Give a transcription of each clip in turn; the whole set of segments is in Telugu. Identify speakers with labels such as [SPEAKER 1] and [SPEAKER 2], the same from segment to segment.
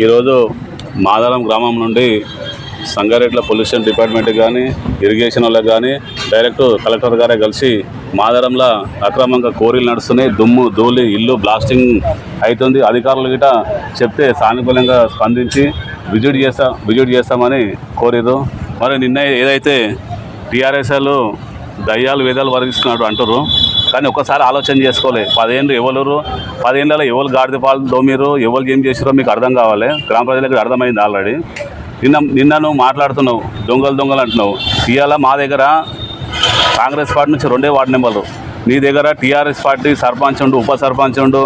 [SPEAKER 1] ఈరోజు మాదారం గ్రామం నుండి సంగారెడ్ల పొల్యూషన్ డిపార్ట్మెంట్ కానీ ఇరిగేషన్ వాళ్ళకి కానీ డైరెక్ట్ కలెక్టర్ గారే కలిసి మాదారంలో అక్రమంగా కోరీలు నడుస్తున్నాయి, దుమ్ము ధూళి ఇల్లు బ్లాస్టింగ్ అవుతుంది. అధికారులు గిట చెప్తే సానుకూలంగా స్పందించి విజిట్ చేస్తామని కోరిరు. మరి నిన్న ఏదైతే టీఆర్ఎస్ వాళ్ళు దయ్యాలు వేదాలు వర్గిస్తున్నాడు అంటారు, కానీ ఒక్కసారి ఆలోచన చేసుకోలే. 10 ఏళ్ళు ఎవరు 10 ఏళ్ళలో ఎవరు గాడిద పాలు దోమిరు, ఎవరు ఏం చేసిరో మీకు అర్థం కావాలి. గ్రామ ప్రజలకు అర్థమైంది ఆల్రెడీ. నిన్న నువ్వు మాట్లాడుతున్నావు, దొంగలు అంటున్నావు. ఇవాళ మా దగ్గర కాంగ్రెస్ పార్టీ నుంచి 2 వార్డు నెంబర్లు, నీ దగ్గర టీఆర్ఎస్ పార్టీ సర్పంచ్ ఉండు, ఉప సర్పంచ్ ఉండు,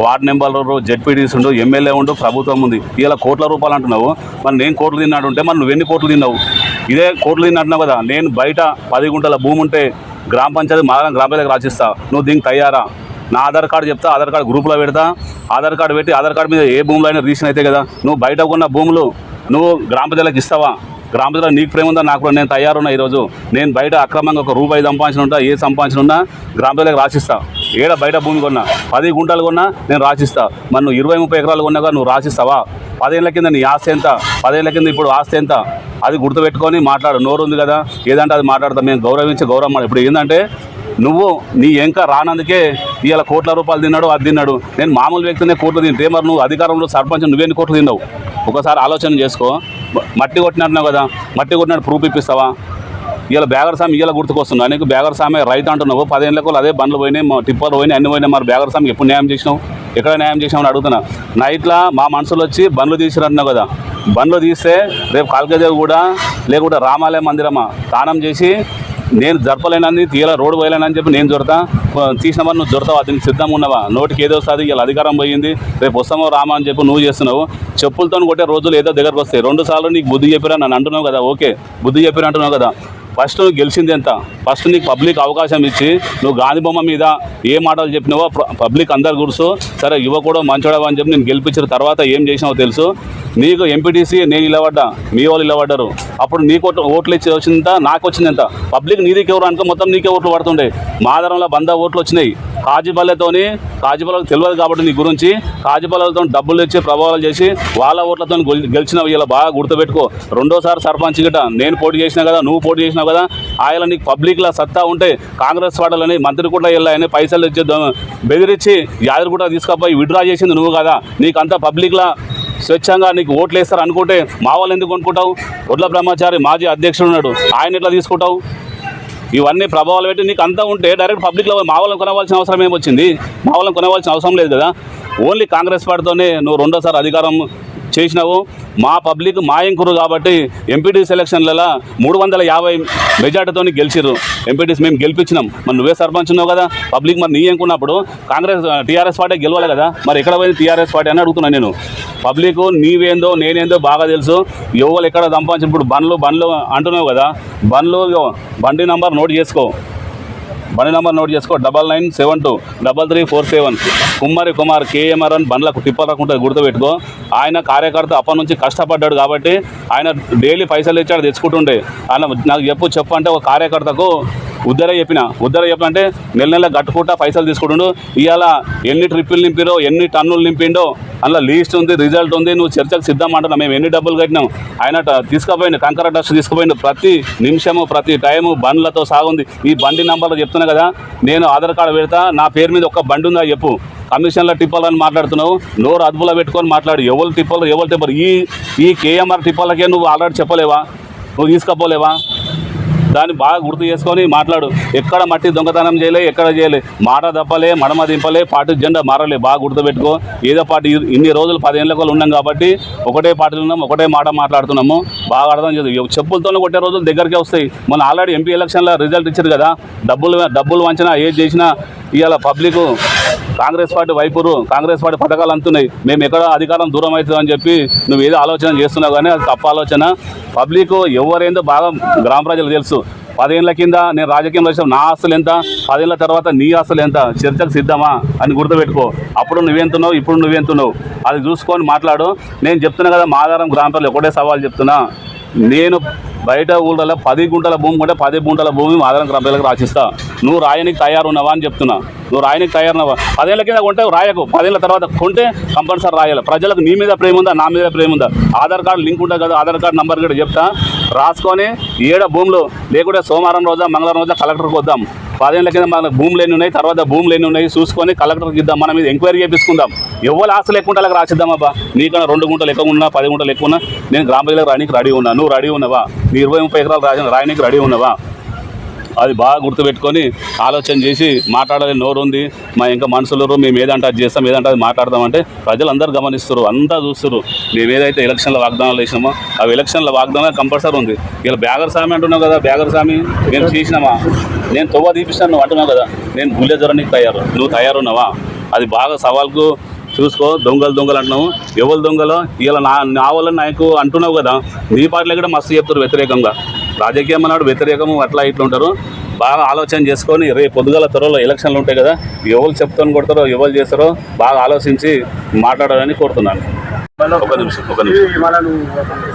[SPEAKER 1] వార్డు నెంబర్లు, జెడ్పీటీసీ ఉండు, ఎమ్మెల్యే ఉండు, ప్రభుత్వం ఉంది. ఇలా కోట్ల రూపాయలు అంటున్నావు. మరి నేను కోట్లు తిన్నాడు ఉంటే మరి నువ్వెన్ని కోట్లు తిన్నావు? ఇదే కోట్లు తిన్నట్టున్నావు కదా. నేను బయట 10 గుంటల భూమి ఉంటే గ్రామ పంచాయతీ గ్రామ పంచాయతీకి రాసిస్తా, నువ్వు దీనికి తయారా? నా ఆధార్ కార్డు చెప్తా, ఆధార్ కార్డు గ్రూప్లో పెడతా, ఆధార్ కార్డు పెట్టి ఆధార్ కార్డు మీద ఏ భూములు అయినా రీజన్ అయితే కదా. నువ్వు బయట ఉన్న భూములు నువ్వు గ్రామ ప్రజలకు ఇస్తావా? గ్రామ ప్రజలకు నీకు ప్రేమ ఉందా? నాకు నేను తయారున్నా. ఈరోజు నేను బయట అక్రమంగా ₹1 సంపాదించిన ఉంటా, ఏ సంపాదించిన ఉన్నా గ్రామ ప్రజలకు రాసిస్తా. ఏడ బయట భూమి కొన్నా 10 గుంటలు కొన్నా నేను రాసిస్తా. మరి నువ్వు 20-30 ఎకరాలు కొన్నాగా నువ్వు రాసిస్తావా? 10 ఏళ్ల కింద నీ ఆస్తి ఎంత, 10 ఏళ్ల కింద ఇప్పుడు ఆస్తి ఎంత, అది గుర్తుపెట్టుకొని మాట్లాడు. నోరు ఉంది కదా, ఏదంటే అది మాట్లాడతాం. మేము గౌరవం. ఇప్పుడు ఏంటంటే నువ్వు నీ ఇంకా రానందుకే ఇవాళ కోట్ల రూపాయలు తిన్నాడు, అది తిన్నాడు. నేను మామూలు వ్యక్తినే కోట్లు తింటే మరి నువ్వు అధికారంలో సర్పంచ్ నువ్వెన్ని కోట్లు తిన్నావు? ఒకసారి ఆలోచన చేసుకో. మట్టి కొట్టినట్టున్నావు కదా, మట్టి కొట్టినట్టు ప్రూఫ్ ఇప్పిస్తావా? ఇవాళ బేగర్ స్వామి ఇవాళ గుర్తుకొస్తున్నా నీకు. బేగర్ స్వామి రైతు అంటున్నావు. 10 ఏళ్ళకు అదే బండ్లు పోయినాయి, టిప్పర్లు పోయినాయి, అన్ని పోయినాయి. మరి బేగర్ స్వామికి ఎప్పుడు న్యాయం చేసినావు? ఎక్కడ న్యాయం చేసినావు అని అడుగుతున్నా. నైట్లో మా మనుషులు వచ్చి బండ్లు తీసిరంటున్నావు కదా. బండ్లు తీస్తే రేపు కాల్కదేవి కూడా లేకుంటే రామాలయ మందిరమా స్నానం చేసి నేను జరపలేనని తీయాల రోడ్డు పోయలేనని చెప్పి నేను దొరతా తీసిన మరి నువ్వు దొరతావా? దీనికి సిద్ధంగా ఉన్నావా? నోటికి ఏదో వస్తుంది, ఇలా అధికారం పోయింది, రేపు వస్తామో రామా అని చెప్పి నువ్వు చేస్తున్నావు. చెప్పులతో కొట్టే రోజులు ఏదో దగ్గరకు వస్తాయి. 2 సార్లు నీకు బుద్ధి చెప్పిరా నన్ను అంటున్నావు కదా. ఓకే, బుద్ధి చెప్పిరా అంటున్నావు కదా. ఫస్ట్ నువ్వు గెలిచింది ఎంత? ఫస్ట్ నీకు పబ్లిక్ అవకాశం ఇచ్చి నువ్వు గాంధీ బొమ్మ మీద ఏ మాటలు చెప్పినావో పబ్లిక్ అందరు గుర్సు సరే యువకుడు మంచోడవా అని చెప్పి నేను గెలిపించిన తర్వాత ఏం చేసినావో తెలుసు. నీకు ఎంపీటీసీ నేను ఇలవడ్డా, మీ వాళ్ళు ఇలవడ్డారు. అప్పుడు నీకు ఓట్లు ఇచ్చి వచ్చిందంత, నాకు వచ్చిందంత. పబ్లిక్ నీదికి ఎవరు అనుకో మొత్తం నీకే ఓట్లు పడుతుండే. మాదారంలో 100 ఓట్లు వచ్చినాయి. కాజీపల్లెలకు తెలియదు కాబట్టి నీ గురించి కాజీపల్లెలతో డబ్బులు ఇచ్చి ప్రభావాలు చేసి వాళ్ళ ఓట్లతో గెలిచినావు. ఇలా బాగా గుర్తుపెట్టుకో. 2వ సారి సర్పంచ్ గిట నేను పోటీ చేసినా కదా, నువ్వు పోటీ చేసినావు కదా. ఆయన నీకు పబ్లిక్లో సత్తా ఉంటే కాంగ్రెస్ వాడలని మంత్రి కూడా వెళ్ళాయని పైసలు ఇచ్చి బెదిరించి యాదగిరి కూడా తీసుకుపోయి విడ్డ్రా చేసింది నువ్వు కదా. నీకంతా పబ్లిక్లో స్వచ్ఛంగా నీకు ఓట్లు వేస్తారు అనుకుంటే మా వాళ్ళు ఎందుకు కొనుక్కుంటావు? ఒడ్ల బ్రహ్మచారి మాజీ అధ్యక్షుడు ఉన్నాడు, ఆయన ఎట్లా తీసుకుంటావు? ఇవన్నీ ప్రభావాలు పెట్టి నీకు అంతా ఉంటే డైరెక్ట్ పబ్లిక్లో మా వాళ్ళని కొనవలసిన అవసరం ఏమొచ్చింది? మా వాళ్ళని కొనవలసిన అవసరం లేదు కదా. ఓన్లీ కాంగ్రెస్ పార్టీతోనే నువ్వు 2వ సారి అధికారం చేసినావు. మా పబ్లిక్ మా ఎంకురు కాబట్టి ఎంపీటీ సెలక్షన్లలో 350 మెజార్టీతో గెలిచిర్రు. ఎంపీటీస్ మేము గెలిపించినాం. మరి నువ్వే సర్పంచ్ ఉన్నావు కదా. పబ్లిక్ మరి నీ ఎంకున్నప్పుడు టీఆర్ఎస్ పార్టీ గెలవాలి కదా. మరి ఎక్కడ పోయింది టీఆర్ఎస్ పార్టీ అని అడుగుతున్నాను నేను. పబ్లిక్ నీవేందో నేనేందో బాగా తెలుసు. ఎవరు ఎక్కడ సంపాదించిన ఇప్పుడు బండ్లు అంటున్నావు కదా. బండి నంబర్ నోట్ చేసుకో. 99723347 కుమ్మరి కుమార్ కేఎంఆర్ అని బండ్లకు టిప్పర్ రాకుండా గుర్తుపెట్టుకో. ఆయన కార్యకర్త అప్పటి నుంచి కష్టపడ్డాడు కాబట్టి ఆయన డైలీ పైసలు ఇచ్చాడు, తెచ్చుకుంటుండే. ఆయన నాకు చెప్పు అంటే ఒక కార్యకర్తకు ఉద్దర చెప్పినంటే నెల కట్టుకుంటా పైసలు తీసుకుంటుండు. ఇవాళ ఎన్ని ట్రిప్పులు నింపిరో, ఎన్ని టన్నులు నింపిండో అందులో లీస్ట్ ఉంది, రిజల్ట్ ఉంది. నువ్వు చర్చకు సిద్ధం అంటున్నావు. మేము ఎన్ని డబ్బులు కట్టినాం. ఆయన తీసుకుపోయింది, కంకర డస్ట్ తీసుకుపోయింది. ప్రతి నిమిషము ప్రతి టైము బండ్లతో సాగుంది. ఈ బండి నంబర్లు చెప్తున్నా కదా. నేను ఆధార్ కార్డు పెడతా, నా పేరు మీద ఒక బండి ఉందా చెప్పు. కమిషన్లో టిప్పాలని మాట్లాడుతున్నావు. నోరు అదుపులో పెట్టుకొని మాట్లాడు. ఎవరు టిప్పరు ఈ కేఎంఆర్ టిప్పాలకే నువ్వు ఆల్రెడీ చెప్పలేవా? నువ్వు తీసుకపోలేవా? దాన్ని బాగా గుర్తు చేసుకొని మాట్లాడు. ఎక్కడ మట్టి దొంగతనం చేయలే, ఎక్కడ చేయలే, మాట తప్పలే, మడమ దింపలే, పార్టీ జెండా మారలే. బాగా గుర్తుపెట్టుకో. ఏదో పార్టీ ఇన్ని రోజులు 10 ఏళ్ళ ఉన్నాం కాబట్టి ఒకటే పార్టీలు ఉన్నాం, ఒకటే మాట మాట్లాడుతున్నాము. బాగా అర్థం చేయదు. చెప్పులతోనే కొట్టే రోజులు దగ్గరికే వస్తాయి. మొన్న ఆల్రెడీ ఎంపీ ఎలక్షన్లో రిజల్ట్ ఇచ్చారు కదా. డబ్బులు వంచినా ఏది చేసినా ఇవాళ పబ్లిక్ కాంగ్రెస్ పార్టీ వైపురు, కాంగ్రెస్ పార్టీ పథకాలు అందుతున్నాయి. మేము ఎక్కడ అధికారం దూరం అవుతుందని చెప్పి నువ్వు ఏదో ఆలోచన చేస్తున్నావు కానీ అది తప్ప ఆలోచన. పబ్లిక్ ఎవరేందో బాగా గ్రామ ప్రజలు తెలుసు. 10 ఏళ్ళ కింద నేను రాజకీయంలో వచ్చాను, నా ఆస్తులు ఎంత, 10 ఏళ్ళ తర్వాత నీ ఆస్తులు ఎంత, చర్చకు సిద్ధమా అని గుర్తుపెట్టుకో. అప్పుడు నువ్వెంతున్నావు, ఇప్పుడు నువ్వెంతున్నావు అది చూసుకొని మాట్లాడు. నేను చెప్తున్నా కదా, మాదారం గ్రామ ప్రజలు ఒకటే సవాల్ చెప్తున్నా. నేను బయట ఊళ్ళలో 10 గుంటల భూమి కొంటే 10 గుంటల భూమి మాదారం గ్రామ ప్రజలకు రాసిస్తా. నువ్వు రాయనికి తయారున్నావా అని చెప్తున్నా. నువ్వు రాయనికి తయారున్నావా? 10 ఏళ్ళ కింద కొంటే రాయకు, 10 ఏళ్ళ తర్వాత కొంటే కంపల్సరీ రాయాలి. ప్రజలకు నీ మీద ప్రేమ ఉందా, నా మీద ప్రేమ ఉందా? ఆధార్ కార్డు లింక్ ఉంటుంది కదా, ఆధార్ కార్డు నెంబర్ కూడా చెప్తా, రాసుకొని ఏడ భూములు లేకుంటే సోమవారం రోజా మంగళవారం రోజా కలెక్టర్కి వద్దాం. 10 ఏళ్ళ కింద మనకు భూములు ఎన్ని ఉన్నాయి, తర్వాత భూములు ఎన్ని ఉన్నాయి చూసుకొని కలెక్టర్కి ఇద్దాం. మనం మీద ఎంక్వైరీ చేపించుకుందాం. ఎవరు ఆస్తులు ఎక్కువ ఉంటే రాసిద్దాం. అబ్బా నీకన్నా 2 గుంటలు ఎక్కువ ఉన్నా, 10 గుంటలు ఎక్కువ ఉన్నా నేను గ్రామ ప్రజలకు రాయడానికి రెడీ ఉన్నా. నువ్వు రెడీ ఉన్నావా? నీ 20-30 ఎకరాలు రాయడానికి రెడీ ఉన్నావా? అది బాగా గుర్తుపెట్టుకొని ఆలోచన చేసి మాట్లాడాలి. నోరు ఉంది, మా ఇంకా మనుషులు మేము ఏదంటే అది చేస్తాం, ఏదంటే అది మాట్లాడదామంటే ప్రజలందరూ గమనిస్తారు, అంతా చూస్తారు. మేము ఏదైతే ఎలక్షన్ల వాగ్దానాలు వేసినామో అవి ఎలక్షన్ల వాగ్దానాలు కంపల్సరీ ఉంది. ఇలా బ్యాగర్ స్వామి అంటున్నావు కదా, బ్యాగర్ స్వామి మేము చేసినామా? నేను తొవ్వ తీపిస్తాను నువ్వు అంటున్నావు కదా, నేను గుళ్ళె జ్వరానికి తయారు, నువ్వు తయారున్నావా? అది బాగా సవాల్కు చూసుకో. దొంగలు అంటున్నావు, ఎవరు దొంగలో ఇలా నా వల్ల నాకు అంటున్నావు కదా. నీ పార్టీలో కూడా మస్తు చెప్తారు వ్యతిరేకంగా, రాజకీయం అన్నాడు వ్యతిరేకము అట్లా ఇట్లా ఉంటారు. బాగా ఆలోచన చేసుకొని రేపు పొద్దుగల త్వరలో ఎలక్షన్లు ఉంటాయి కదా, ఎవరు చెప్తాను కొడతారో ఎవరు చేస్తారో బాగా ఆలోచించి మాట్లాడాలని కోరుతున్నాను. ఒక నిమిషం